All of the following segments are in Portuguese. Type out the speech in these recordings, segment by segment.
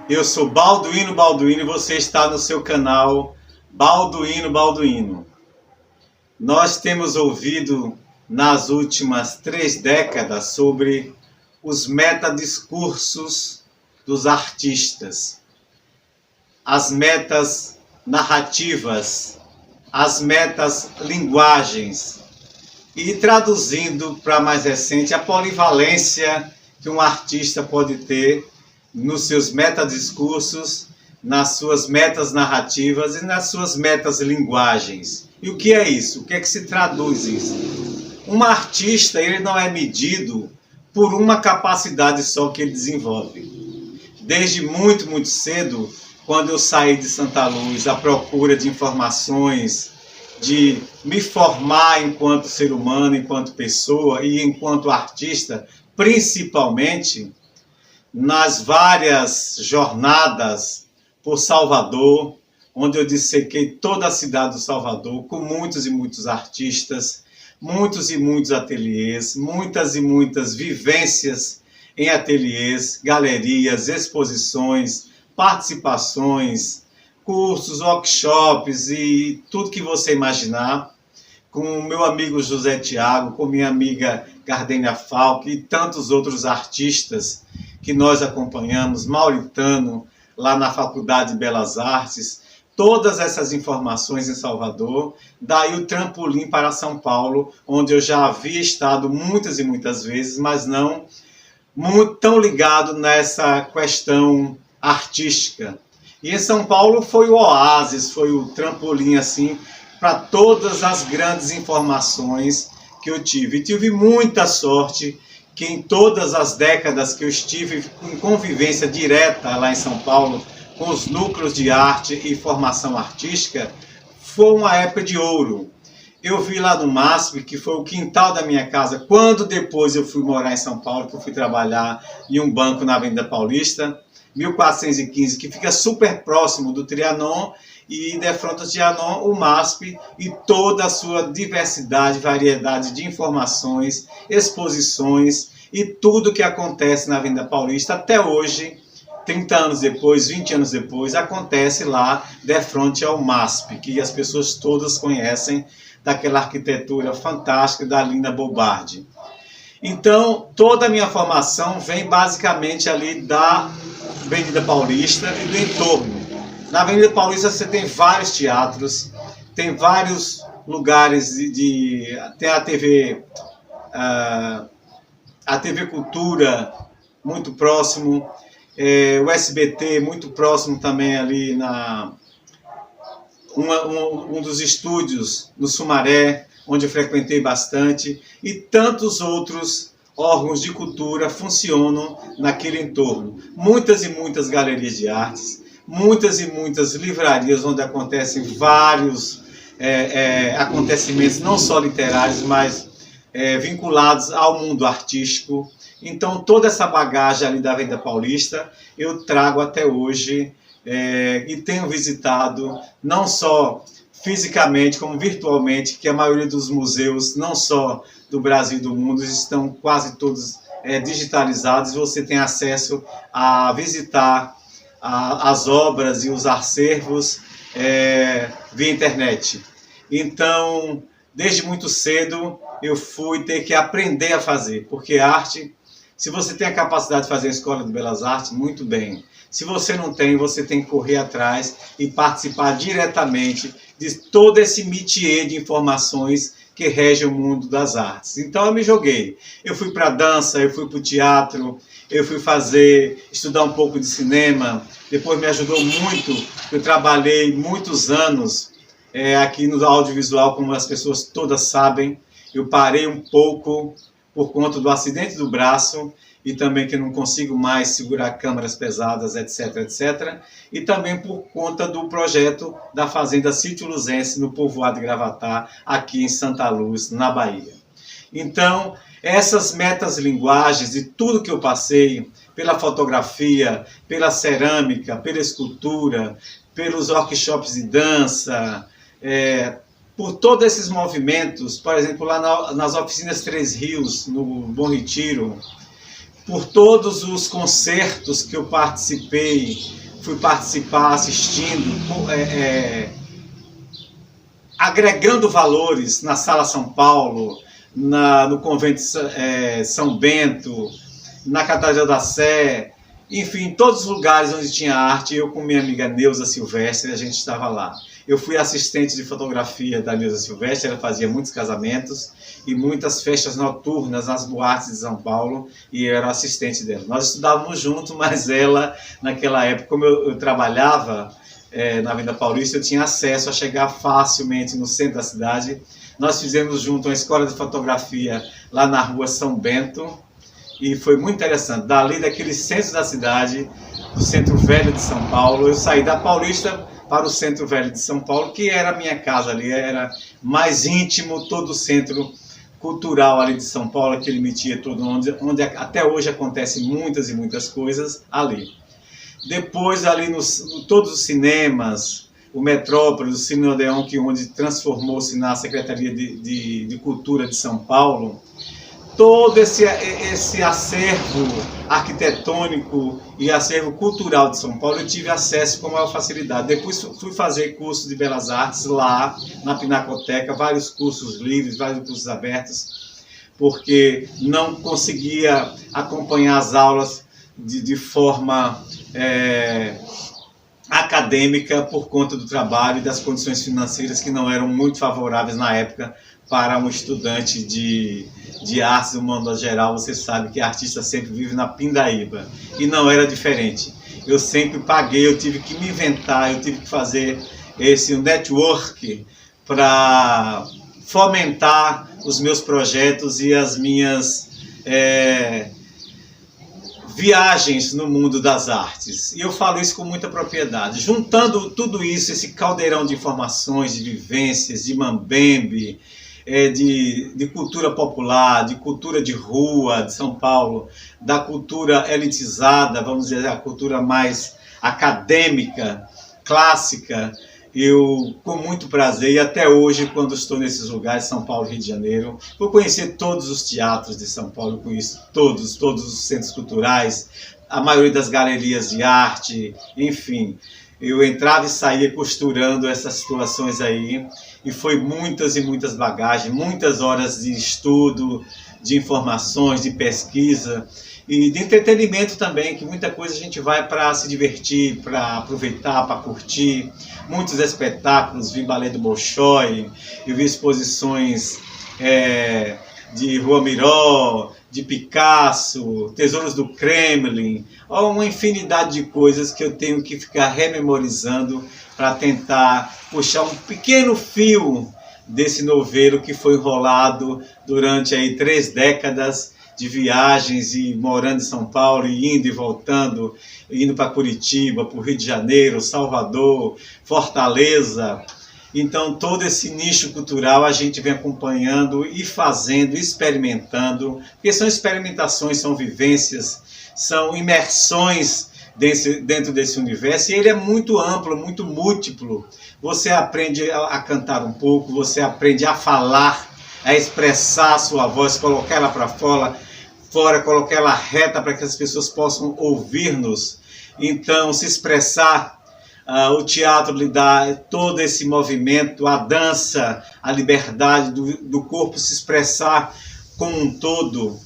Eu sou Balduino Balduino e você está no seu canal Balduino Balduino. Nós temos ouvido nas últimas 3 décadas sobre os metadiscursos dos artistas, as metas narrativas, as metas linguagens e traduzindo para mais recente a polivalência que um artista pode ter nos seus metadiscursos, nas suas metas narrativas e nas suas metas linguagens. E o que é isso? O que é que se traduz isso? Um artista, ele não é medido por uma capacidade só que ele desenvolve. Desde muito cedo, quando eu saí de Santa Luz à procura de informações, de me formar enquanto ser humano, enquanto pessoa e enquanto artista, principalmente nas várias jornadas por Salvador, onde eu dissequei toda a cidade do Salvador, com muitos e muitos artistas, muitos e muitos ateliês, muitas e muitas vivências em ateliês, galerias, exposições, participações, cursos, workshops e tudo que você imaginar, com o meu amigo José Tiago, com minha amiga Gardênia Falck e tantos outros artistas que nós acompanhamos, Mauritano, lá na Faculdade de Belas Artes, todas essas informações em Salvador, daí o trampolim para São Paulo, onde eu já havia estado muitas e muitas vezes, mas não muito tão ligado nessa questão artística. E em São Paulo foi o oásis, foi o trampolim assim para todas as grandes informações que eu tive. E tive muita sorte que em todas as décadas que eu estive em convivência direta lá em São Paulo com os núcleos de arte e formação artística, foi uma época de ouro. Eu vi lá no MASP, que foi o quintal da minha casa, quando depois eu fui morar em São Paulo, que eu fui trabalhar em um banco na Avenida Paulista, 1415, que fica super próximo do Trianon, e de frente ao Trianon, o MASP e toda a sua diversidade, variedade de informações, exposições e tudo que acontece na Avenida Paulista até hoje, 30 anos depois, 20 anos depois, acontece lá de frente ao MASP, que as pessoas todas conhecem, daquela arquitetura fantástica da Lina Bobardi. Então, toda a minha formação vem basicamente ali da Avenida Paulista e do entorno. Na Avenida Paulista você tem vários teatros, tem vários lugares tem a TV Cultura muito próximo, o SBT muito próximo também ali um dos estúdios no Sumaré, onde eu frequentei bastante, e tantos outros órgãos de cultura funcionam naquele entorno. Muitas e muitas galerias de artes, muitas e muitas livrarias onde acontecem vários acontecimentos, não só literários, mas vinculados ao mundo artístico. Então, toda essa bagagem ali da Avenida Paulista eu trago até hoje e tenho visitado, não só fisicamente, como virtualmente, que a maioria dos museus, não só do Brasil e do mundo, estão quase todos digitalizados. Você tem acesso a visitar as obras e os acervos via internet. Então, desde muito cedo, eu fui ter que aprender a fazer, porque arte, se você tem a capacidade de fazer a Escola de Belas Artes, muito bem. Se você não tem, você tem que correr atrás e participar diretamente de todo esse métier de informações que rege o mundo das artes. Então eu me joguei. Eu fui para a dança, eu fui para o teatro, eu fui estudar um pouco de cinema. Depois me ajudou muito, eu trabalhei muitos anos aqui no audiovisual, como as pessoas todas sabem. Eu parei um pouco por conta do acidente do braço e também que não consigo mais segurar câmeras pesadas, etc. E também por conta do projeto da Fazenda Sítio Luzense, no povoado de Gravatá, aqui em Santa Luz, na Bahia. Então, essas metas linguagens e tudo que eu passei, pela fotografia, pela cerâmica, pela escultura, pelos workshops de dança, por todos esses movimentos, por exemplo, lá nas oficinas Três Rios, no Bom Retiro, por todos os concertos que eu participei, fui participar assistindo, agregando valores na Sala São Paulo, no Convento São Bento, na Catedral da Sé, enfim, em todos os lugares onde tinha arte, eu com minha amiga Neuza Silvestre, a gente estava lá. Eu fui assistente de fotografia da Neuza Silvestre, ela fazia muitos casamentos e muitas festas noturnas nas boates de São Paulo, e eu era assistente dela. Nós estudávamos juntos, mas ela, naquela época, como eu trabalhava na Avenida Paulista, eu tinha acesso a chegar facilmente no centro da cidade. Nós fizemos junto uma escola de fotografia lá na rua São Bento, e foi muito interessante. Dali, daquele centro da cidade, do Centro Velho de São Paulo, eu saí da Paulista para o Centro Velho de São Paulo, que era a minha casa ali, era mais íntimo, todo o centro cultural ali de São Paulo, aquele metia todo, onde até hoje acontecem muitas e muitas coisas ali. Depois ali todos os cinemas, o Metrópole, o Cine Odeon, onde transformou-se na Secretaria de Cultura de São Paulo, todo esse acervo arquitetônico e acervo cultural de São Paulo eu tive acesso com maior facilidade. Depois fui fazer curso de Belas Artes lá na Pinacoteca, vários cursos livres, vários cursos abertos, porque não conseguia acompanhar as aulas de forma acadêmica por conta do trabalho e das condições financeiras que não eram muito favoráveis na época para um estudante de artes do mundo geral. Você sabe que artista sempre vive na pindaíba, e não era diferente. Eu sempre paguei, eu tive que me inventar, eu tive que fazer esse network para fomentar os meus projetos e as minhas viagens no mundo das artes. E eu falo isso com muita propriedade. Juntando tudo isso, esse caldeirão de informações, de vivências, de mambembe, de cultura popular, de cultura de rua de São Paulo, da cultura elitizada, vamos dizer, a cultura mais acadêmica, clássica, eu, com muito prazer, e até hoje, quando estou nesses lugares, São Paulo e Rio de Janeiro, vou conhecer todos os teatros de São Paulo, conheço todos os centros culturais, a maioria das galerias de arte, enfim. Eu entrava e saía costurando essas situações aí, e foi muitas e muitas bagagens, muitas horas de estudo, de informações, de pesquisa, e de entretenimento também, que muita coisa a gente vai para se divertir, para aproveitar, para curtir. Muitos espetáculos, vi balé do Bolshoi, eu vi exposições de Rua Miró, de Picasso, Tesouros do Kremlin, uma infinidade de coisas que eu tenho que ficar rememorizando para tentar puxar um pequeno fio desse novelo que foi enrolado durante aí 3 décadas de viagens e morando em São Paulo e indo e voltando, indo para Curitiba, para o Rio de Janeiro, Salvador, Fortaleza. Então todo esse nicho cultural a gente vem acompanhando e fazendo, experimentando, porque são experimentações, são vivências, são imersões dentro desse universo, e ele é muito amplo, muito múltiplo. Você aprende a cantar um pouco, você aprende a falar, a expressar a sua voz, colocar ela para fora, colocar ela reta para que as pessoas possam ouvir-nos. Então, se expressar, o teatro lhe dá todo esse movimento, a dança, a liberdade do corpo se expressar como um todo.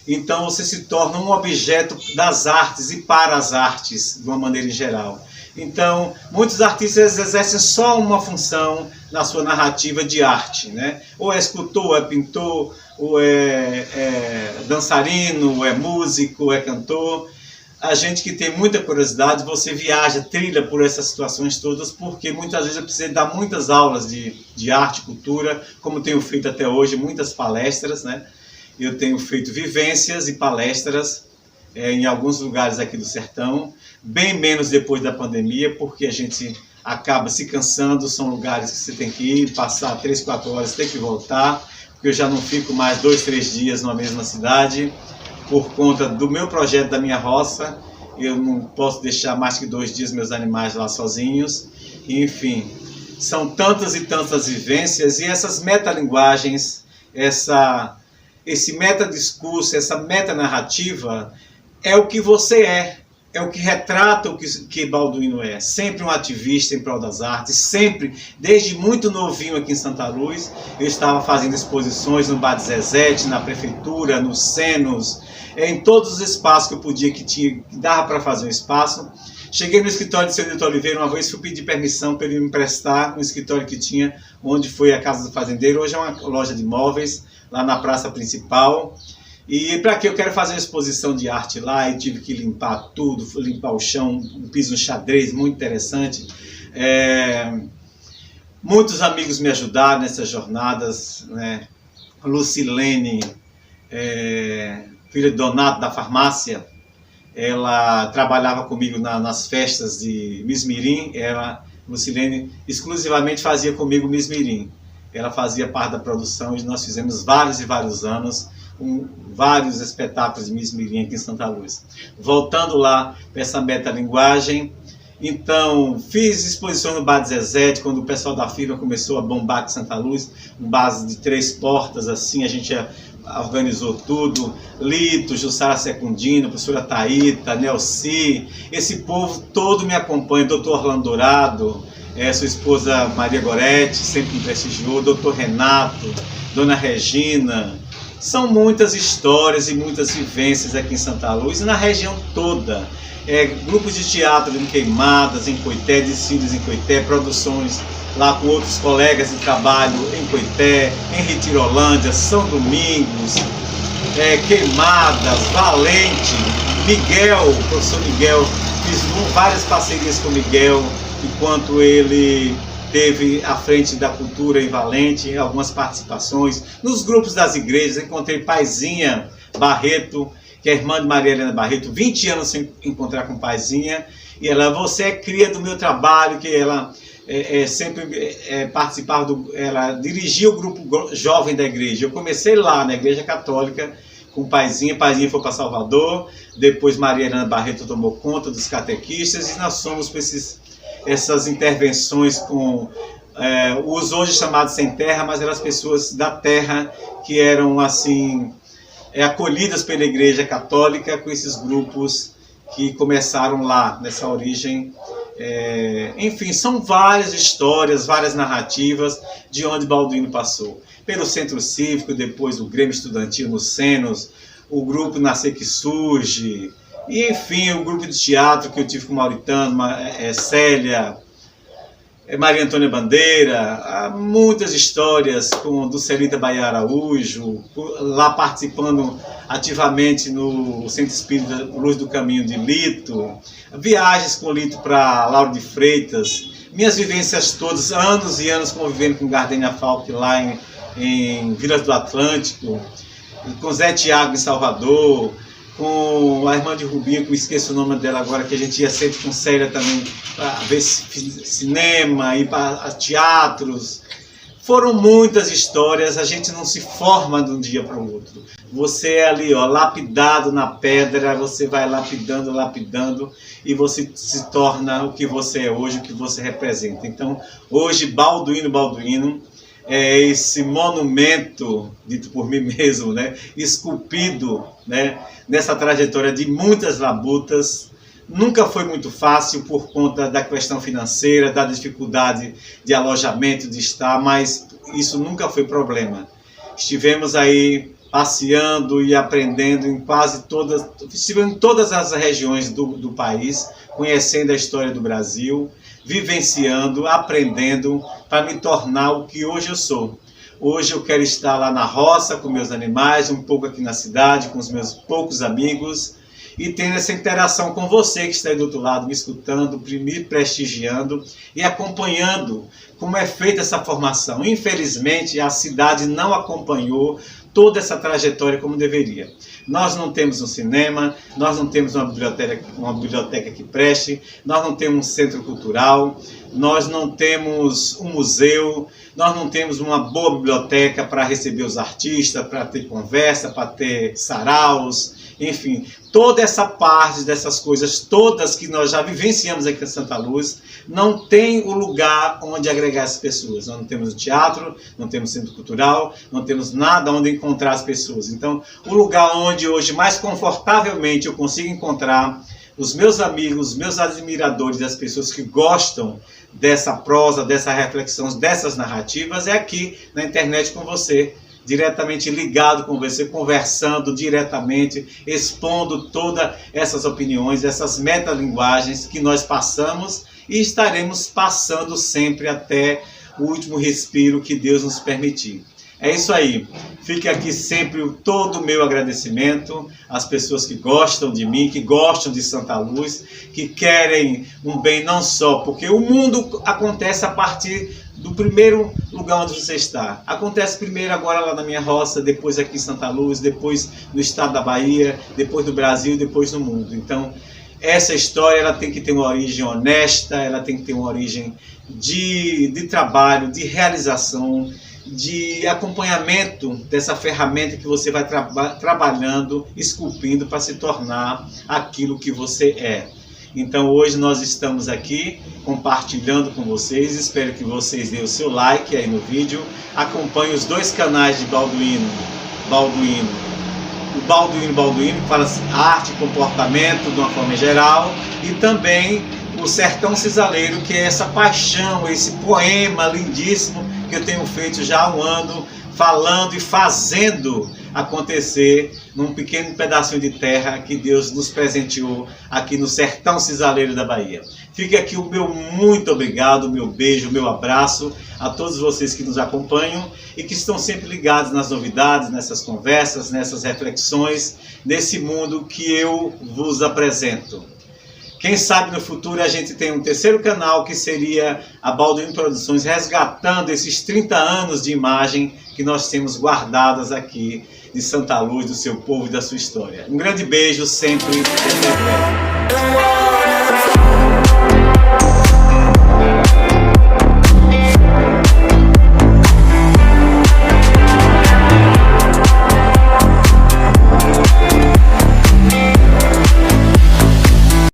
Então você se torna um objeto das artes e para as artes, de uma maneira em geral. Então, muitos artistas exercem só uma função na sua narrativa de arte, né? Ou é escultor, ou é pintor, ou é dançarino, ou é músico, ou é cantor. A gente que tem muita curiosidade, você viaja, trilha por essas situações todas, porque muitas vezes eu preciso dar muitas aulas de arte e cultura, como tenho feito até hoje, muitas palestras, né? Eu tenho feito vivências e palestras em alguns lugares aqui do sertão, bem menos depois da pandemia, porque a gente acaba se cansando, são lugares que você tem que ir, passar 3, 4 horas, tem que voltar, porque eu já não fico mais 2, 3 dias na mesma cidade, por conta do meu projeto da minha roça. Eu não posso deixar mais que 2 dias meus animais lá sozinhos, enfim, são tantas e tantas vivências, e essas metalinguagens, esse metadiscurso, essa metanarrativa, é o que você é o que retrata o que Balduino é. Sempre um ativista em prol das artes, sempre, desde muito novinho aqui em Santa Luz, eu estava fazendo exposições no Bar de Zezete, na prefeitura, nos Senos, em todos os espaços que eu podia, que dava para fazer um espaço. Cheguei no escritório de seu Nilton Oliveira uma vez, fui pedir permissão para ele me emprestar um escritório que tinha, onde foi a Casa do Fazendeiro. Hoje é uma loja de móveis, lá na praça principal. E para que eu quero fazer uma exposição de arte lá, e tive que limpar tudo, limpar o chão, um piso xadrez muito interessante. Muitos amigos me ajudaram nessas jornadas, né? Lucilene, filha de Donato da farmácia, ela trabalhava comigo nas festas de Miss Mirim. Lucilene exclusivamente fazia comigo Miss Mirim. Ela fazia parte da produção e nós fizemos vários e vários anos, vários espetáculos de Miss Mirim aqui em Santa Luz. Voltando lá para essa metalinguagem, então fiz exposição no Bar de Zezete, quando o pessoal da firma começou a bombar aqui em Santa Luz, um bar de 3 portas, assim, a gente organizou tudo. Lito, Jussara Secundino, professora Taíta, Nelci, esse povo todo me acompanha, doutor Orlando Dourado, sua esposa Maria Goretti, sempre me prestigiou, doutor Renato, dona Regina. São muitas histórias e muitas vivências aqui em Santa Luz e na região toda. Grupos de teatro em Queimadas, em Coité, desfiles em Coité, produções lá com outros colegas de trabalho em Coité, em Retirolândia, São Domingos, Queimadas, Valente, Miguel, professor Miguel, fiz várias parcerias com o Miguel, enquanto ele teve à frente da cultura em Valente, algumas participações. Nos grupos das igrejas, encontrei Paizinha Barreto, que é irmã de Maria Helena Barreto, 20 anos sem encontrar com Paizinha, e ela, você é cria do meu trabalho, que ela sempre participava, ela dirigia o grupo jovem da igreja. Eu comecei lá na igreja católica com Paizinha, Paizinha foi para Salvador, depois Maria Helena Barreto tomou conta dos catequistas, e nós fomos para essas intervenções com os hoje chamados sem terra, mas eram as pessoas da terra que eram assim acolhidas pela Igreja Católica, com esses grupos que começaram lá, nessa origem. Enfim, são várias histórias, várias narrativas de onde Balduino passou. Pelo Centro Cívico, depois o Grêmio Estudantil nos Senos, o grupo Nascer que Surge, e enfim, o grupo de teatro que eu tive com o Mauritano, Célia, Maria Antônia Bandeira, há muitas histórias com do Celita Bahia Araújo, lá participando ativamente no Centro Espírita Luz do Caminho de Lito, viagens com Lito para Lauro de Freitas, minhas vivências todas, anos e anos convivendo com Gardenia Falck lá em Vilas do Atlântico, com Zé Tiago em Salvador, com a irmã de Rubinho, que eu esqueço o nome dela agora, que a gente ia sempre com Célia também para ver cinema, ir para teatros. Foram muitas histórias, a gente não se forma de um dia para o outro. Você é ali, lapidado na pedra, você vai lapidando, lapidando, e você se torna o que você é hoje, o que você representa. Então, hoje, Balduino, é esse monumento, dito por mim mesmo, né, esculpido, né, nessa trajetória de muitas labutas. Nunca foi muito fácil por conta da questão financeira, da dificuldade de alojamento, de estar, mas isso nunca foi problema. Estivemos aí passeando e aprendendo em estivemos em todas as regiões do país, conhecendo a história do Brasil, vivenciando, aprendendo, para me tornar o que hoje eu sou. Hoje eu quero estar lá na roça com meus animais, um pouco aqui na cidade, com os meus poucos amigos, e tendo essa interação com você que está aí do outro lado, me escutando, me prestigiando e acompanhando como é feita essa formação. Infelizmente, a cidade não acompanhou toda essa trajetória como deveria. Nós não temos um cinema, nós não temos uma biblioteca que preste, nós não temos um centro cultural, nós não temos um museu, nós não temos uma boa biblioteca para receber os artistas, para ter conversa, para ter saraus, enfim, toda essa parte dessas coisas todas que nós já vivenciamos aqui em Santa Luz, não tem o lugar onde agregar as pessoas. Nós não temos o teatro, não temos centro cultural, não temos nada onde encontrar as pessoas. Então, o lugar onde onde hoje mais confortavelmente eu consigo encontrar os meus amigos, os meus admiradores, as pessoas que gostam dessa prosa, dessa reflexão, dessas narrativas, é aqui na internet com você, diretamente ligado com você, conversando diretamente, expondo todas essas opiniões, essas metalinguagens que nós passamos e estaremos passando sempre até o último respiro que Deus nos permitir. É isso aí. Fica aqui sempre todo o meu agradecimento às pessoas que gostam de mim, que gostam de Santa Luz, que querem um bem não só, porque o mundo acontece a partir do primeiro lugar onde você está. Acontece primeiro agora lá na minha roça, depois aqui em Santa Luz, depois no estado da Bahia, depois no Brasil, depois no mundo. Então, essa história ela tem que ter uma origem honesta, ela tem que ter uma origem de trabalho, de realização, de acompanhamento dessa ferramenta que você vai trabalhando, esculpindo para se tornar aquilo que você é. Então hoje nós estamos aqui compartilhando com vocês, espero que vocês deem o seu like aí no vídeo, acompanhe os dois canais de Balduino, o Balduino que fala arte e comportamento de uma forma geral, e também o Sertão Cisaleiro, que é essa paixão, esse poema lindíssimo que eu tenho feito já há um ano, falando e fazendo acontecer num pequeno pedacinho de terra que Deus nos presenteou aqui no Sertão Cisaleiro da Bahia. Fica aqui o meu muito obrigado, o meu beijo, o meu abraço a todos vocês que nos acompanham e que estão sempre ligados nas novidades, nessas conversas, nessas reflexões, nesse mundo que eu vos apresento. Quem sabe no futuro a gente tem um terceiro canal que seria a Balduino Produções, resgatando esses 30 anos de imagem que nós temos guardadas aqui de Santa Luz, do seu povo e da sua história. Um grande beijo sempre. Até breve.